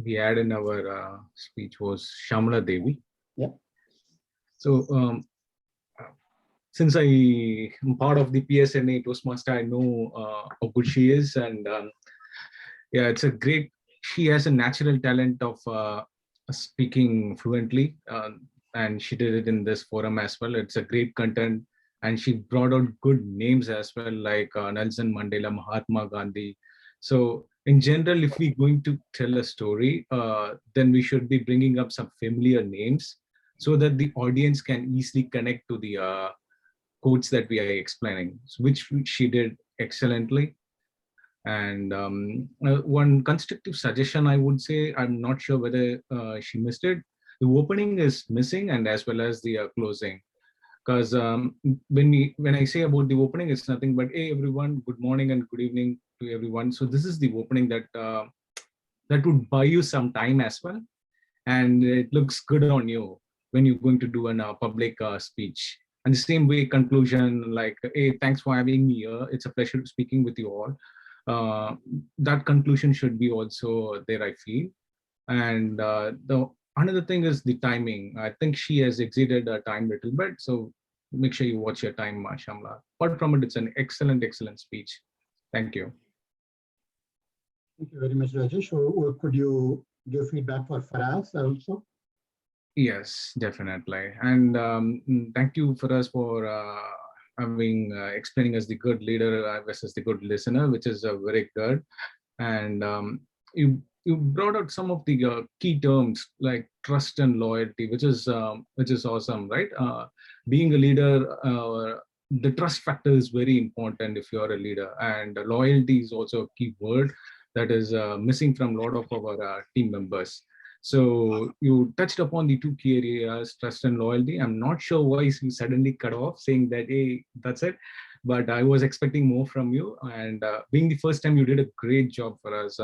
we had in our speech was Shamla Devi. Yeah. So since I am part of the PSNA Toastmaster, I know how good she is, and yeah, it's a great. She has a natural talent of speaking fluently, and she did it in this forum as well. It's a great content, and she brought out good names as well, like Nelson Mandela, Mahatma Gandhi. So in general, if we're going to tell a story, then we should be bringing up some familiar names so that the audience can easily connect to the quotes that we are explaining, which she did excellently. And one constructive suggestion, I would say, I'm not sure whether she missed it. The opening is missing, and as well as the closing. Because when I say about the opening, it's nothing but, hey everyone, good morning and good evening to everyone. So this is the opening that that would buy you some time as well, and it looks good on you when you're going to do a public speech. And the same way, conclusion, like, hey, thanks for having me here. It's a pleasure speaking with you all. That conclusion should be also there, I feel. And the another thing is the timing. I think she has exceeded her time a little bit, so make sure you watch your time, Shamla. Apart from it, it's an excellent speech. Thank you. Thank you very much, Rajesh. Or could you give feedback for Faraz also? Yes, definitely. And thank you, Faraz, for having explaining us the good leader versus the good listener, which is very good. And you brought out some of the key terms like trust and loyalty, which is awesome, right? Being a leader, the trust factor is very important if you are a leader, and loyalty is also a key word that is missing from a lot of our team members. So you touched upon the two key areas, trust and loyalty. I'm not sure why you suddenly cut off saying that, hey, that's it. But I was expecting more from you. And being the first time, you did a great job for us.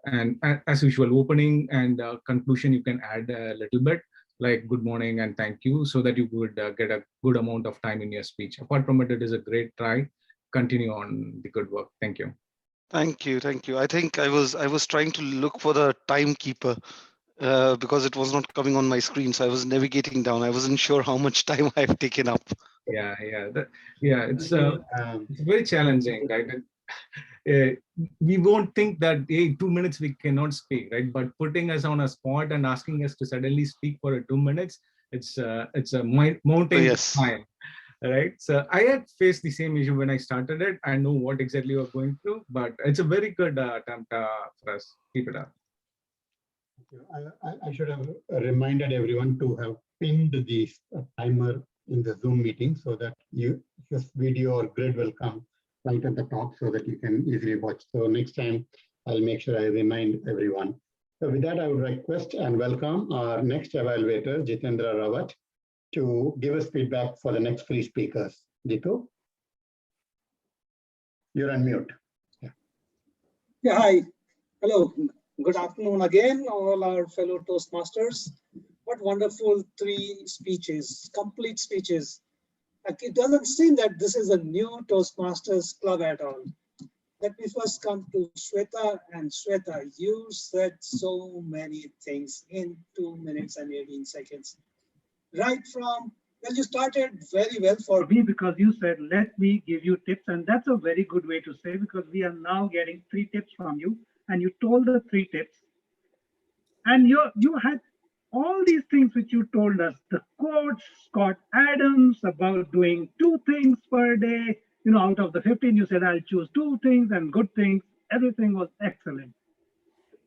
And as usual, opening and conclusion, you can add a little bit, like good morning and thank you, so that you would get a good amount of time in your speech. Apart from it, it is a great try. Continue on the good work. Thank you. Thank you. I think I was trying to look for the timekeeper because it was not coming on my screen. So I was navigating down. I wasn't sure how much time I've taken up. Yeah, it's very challenging, right? We won't think that, hey, 2 minutes we cannot speak, right? But putting us on a spot and asking us to suddenly speak for 2 minutes, it's a mountain to Yes. climb, right? So I had faced the same issue when I started it. I know what exactly you're going through, but it's a very good attempt for us. Keep it up. I should have reminded everyone to have pinned the timer in the Zoom meeting so that your video or grid will come right at the top so that you can easily watch. So next time I'll make sure I remind everyone. So with that, I would request and welcome our next evaluator, Jitendra Rawat, to give us feedback for the next three speakers. Jitu, you're on mute. Yeah, hi. Hello. Good afternoon again, all our fellow Toastmasters. What wonderful three speeches, complete speeches. Like, it doesn't seem that this is a new Toastmasters club at all. Let me first come to Shweta. And Shweta, you said so many things in 2 minutes and 18 seconds. Right from, well, you started very well for me because you said, let me give you tips. And that's a very good way to say, because we are now getting 3 tips from you. And you told the 3 tips. And you had all these things which you told us, the quotes, Scott Adams about doing 2 things per day. You know, out of the 15, you said, I'll choose 2 things and good things. Everything was excellent.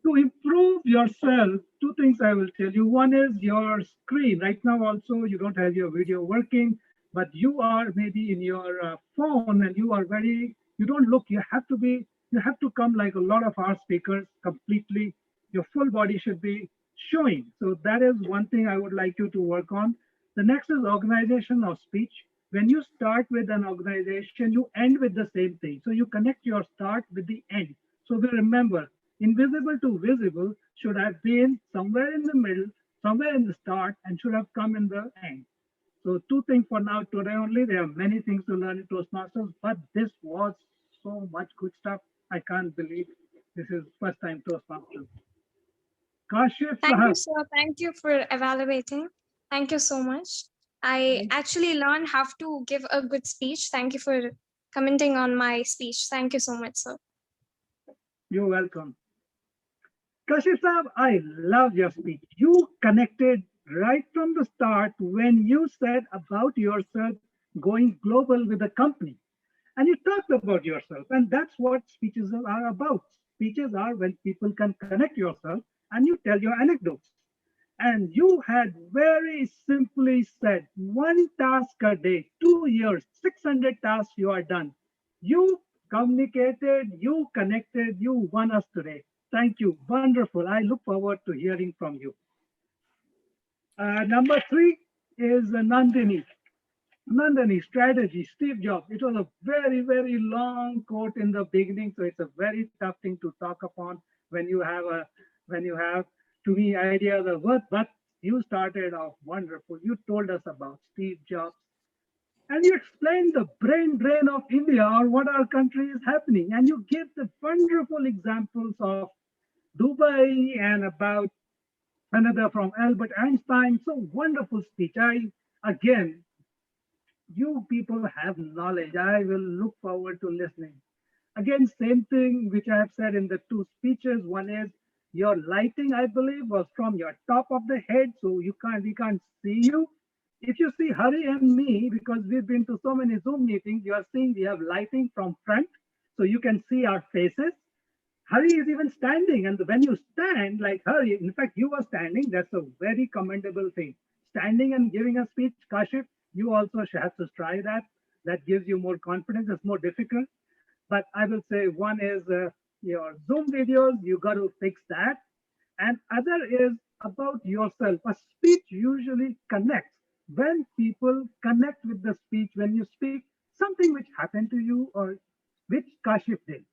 To improve yourself, 2 things I will tell you. One is your screen. Right now also, you don't have your video working, but you are maybe in your phone and you are you don't look, you have to come like a lot of our speakers completely. Your full body should be showing. So that is one thing I would like you to work on. The next is organization of speech. When you start with an organization, you end with the same thing. So you connect your start with the end. So we remember, invisible to visible should have been somewhere in the middle, somewhere in the start, and should have come in the end. So 2 things for now today only. There are many things to learn in Toastmasters, but this was so much good stuff. I can't believe this is first time Toastmasters. Kashif Thank Sahab. you, sir. Thank you for evaluating. Thank you so much. I actually learned how to give a good speech. Thank you for commenting on my speech. Thank you so much, sir. You're welcome. Kashif Sahab, I love your speech. You connected right from the start when you said about yourself going global with the company. And you talked about yourself. And that's what speeches are about. Speeches are when people can connect yourself and you tell your anecdotes. And you had very simply said 1 task a day, 2 years, 600 tasks you are done. You communicated, you connected, you won us today. Thank you. Wonderful. I look forward to hearing from you. Number 3 is Nandini. Nandini, strategy, Steve Jobs. It was a very, very long quote in the beginning, so it's a very tough thing to talk upon when you have to me ideas are worth. But you started off wonderful. You told us about Steve Jobs, and you explained the brain drain of India or what our country is happening, and you gave the wonderful examples of Dubai and about another from Albert Einstein. So wonderful speech. Again, you people have knowledge. I will look forward to listening. Again, same thing which I have said in the 2 speeches. One is your lighting, I believe, was from your top of the head, so we can't see you. If you see Hari and me, because we've been to so many Zoom meetings, you are seeing we have lighting from front, so you can see our faces. Hari is even standing, and when you stand like Hari, in fact, you are standing, that's a very commendable thing. Standing and giving a speech, Kashif, you also have to try that. That gives you more confidence. It's more difficult. But I will say one is your Zoom videos, you got to fix that. And other is about yourself. A speech usually connects. When people connect with the speech, when you speak something which happened to you or which Kashif did.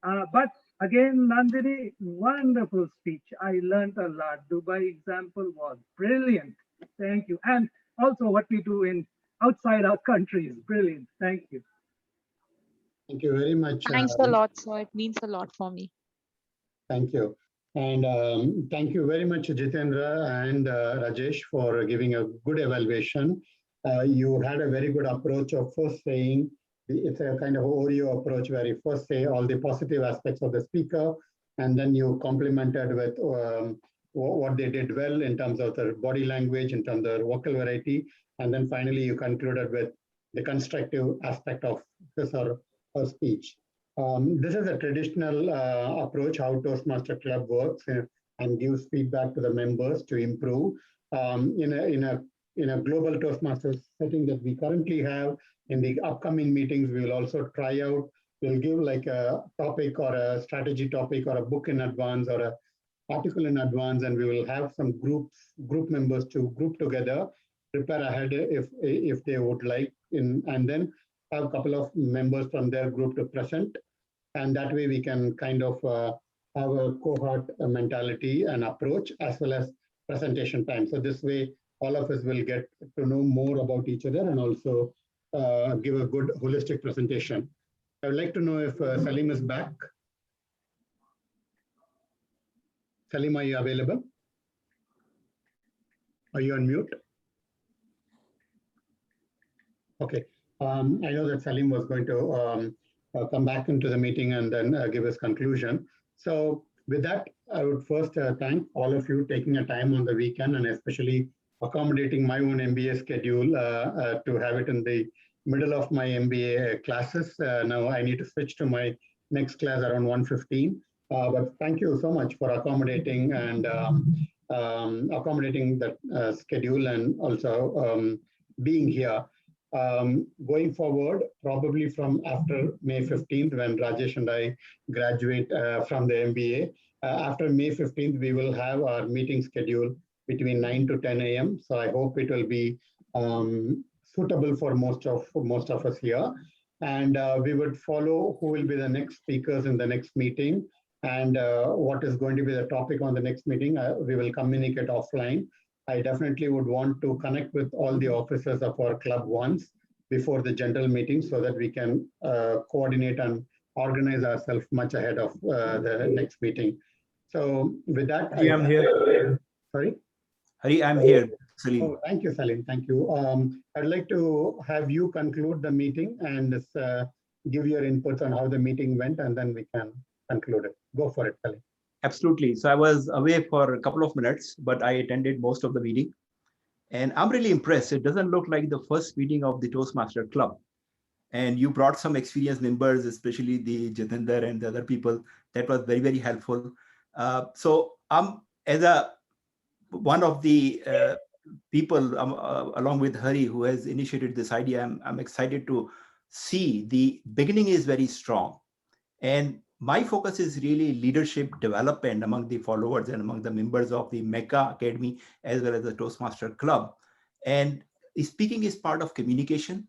But again, Nandini, wonderful speech. I learned a lot. Dubai example was brilliant. Thank you. And also what we do in outside our country is brilliant. Thank you. Thank you very much. Thanks a lot, sir. It means a lot for me. Thank you. And thank you very much, Jitendra and Rajesh, for giving a good evaluation. You had a very good approach of first saying, it's a kind of Oreo approach where you first say all the positive aspects of the speaker, and then you complemented with what they did well in terms of their body language, in terms of their vocal variety, and then finally you concluded with the constructive aspect of his or her speech. This is a traditional approach how Toastmaster Club works and gives feedback to the members to improve. In a global Toastmasters setting that we currently have, in the upcoming meetings, we will also try out, we'll give like a topic or a strategy topic or a book in advance or a article in advance, and we will have some group members to group together, prepare ahead if they would like, and then have a couple of members from their group to present. And that way we can kind of have a cohort mentality and approach as well as presentation time. So this way, all of us will get to know more about each other and also give a good holistic presentation. I would like to know if Salim is back. Salim, are you available? Are you on mute? Okay. I know that Salim was going to come back into the meeting and then give his conclusion. So with that, I would first thank all of you taking a time on the weekend and especially accommodating my own MBA schedule to have it in the middle of my MBA classes. Now I need to switch to my next class around 1:15. But thank you so much for accommodating and accommodating that schedule and also being here. Going forward, probably from after May 15th, when Rajesh and I graduate from the MBA, after May 15th, we will have our meeting schedule between 9 to 10 a.m. So I hope it will be suitable for most of us here. And we would follow who will be the next speakers in the next meeting and what is going to be the topic on the next meeting. We will communicate offline. I definitely would want to connect with all the officers of our club once before the general meeting so that we can coordinate and organize ourselves much ahead of the next meeting. So with that, I'm here. Sorry? Hari, I'm here, Salim. Oh, thank you, Salim. Thank you. I'd like to have you conclude the meeting and give your inputs on how the meeting went, and then we can conclude it. Go for it, Salim. Absolutely. So I was away for a couple of minutes, but I attended most of the meeting. And I'm really impressed. It doesn't look like the first meeting of the Toastmaster Club. And you brought some experienced members, especially the Jitendra and the other people. That was very, very helpful. So I'm, as one of the people, along with Hari, who has initiated this idea, I'm excited to see the beginning is very strong. And my focus is really leadership development among the followers and among the members of the MECA Academy, as well as the Toastmaster Club. And speaking is part of communication,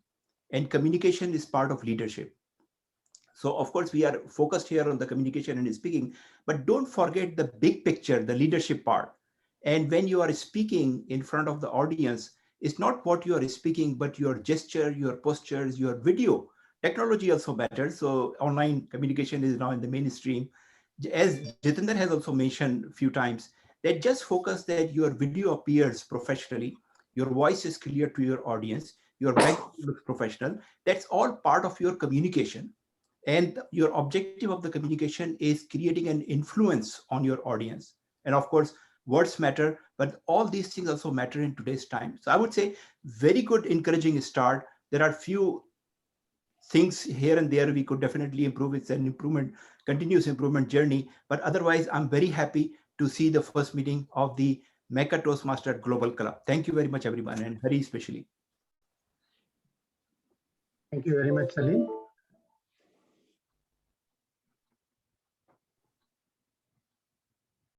and communication is part of leadership. So of course, we are focused here on the communication and speaking, but don't forget the big picture, the leadership part. And when you are speaking in front of the audience, it's not what you are speaking, but your gesture, your postures, your video. Technology also matters. So online communication is now in the mainstream. As Jitendra has also mentioned a few times, that just focus that your video appears professionally, your voice is clear to your audience, your background looks professional. That's all part of your communication. And your objective of the communication is creating an influence on your audience. And of course, words matter, but all these things also matter in today's time. So I would say very good, encouraging start. There are few things here and there we could definitely improve. It's an improvement, continuous improvement journey. But otherwise, I'm very happy to see the first meeting of the MECA Toastmaster Global Club. Thank you very much, everyone, and Hari especially. Thank you very much, Salim.